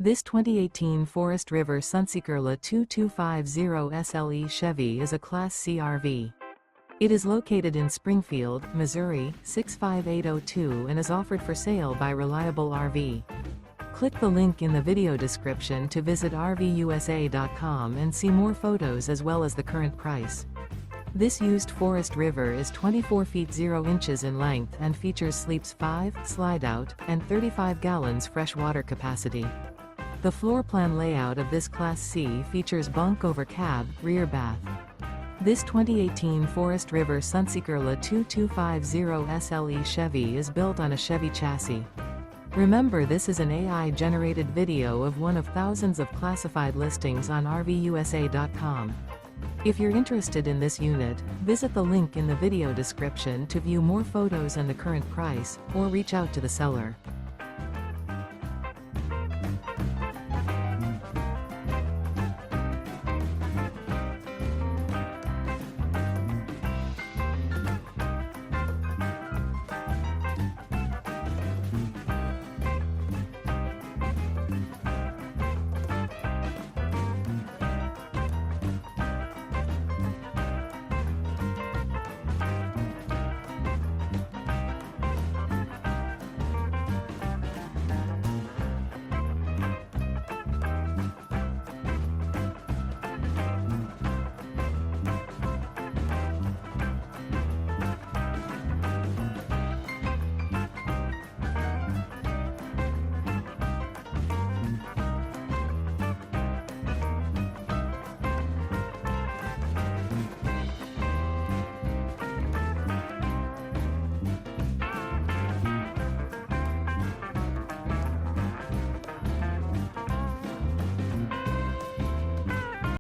This 2018 Forest River Sunseeker LA 2250 SLE Chevy is a Class C RV. It is located in Springfield, Missouri, 65802 and is offered for sale by Reliable RV. Click the link in the video description to visit RVUSA.com and see more photos as well as the current price. This used Forest River is 24 feet 0 inches in length and features sleeps 5, Slideout, and 35 gallons fresh water capacity. The floor plan layout of this Class C features bunk over cab, rear bath. This 2018 Forest River Sunseeker LA 2250 SLE Chevy is built on a Chevy chassis. Remember, this is an AI-generated video of one of thousands of classified listings on RVUSA.com. If you're interested in this unit, visit the link in the video description to view more photos and the current price, or reach out to the seller.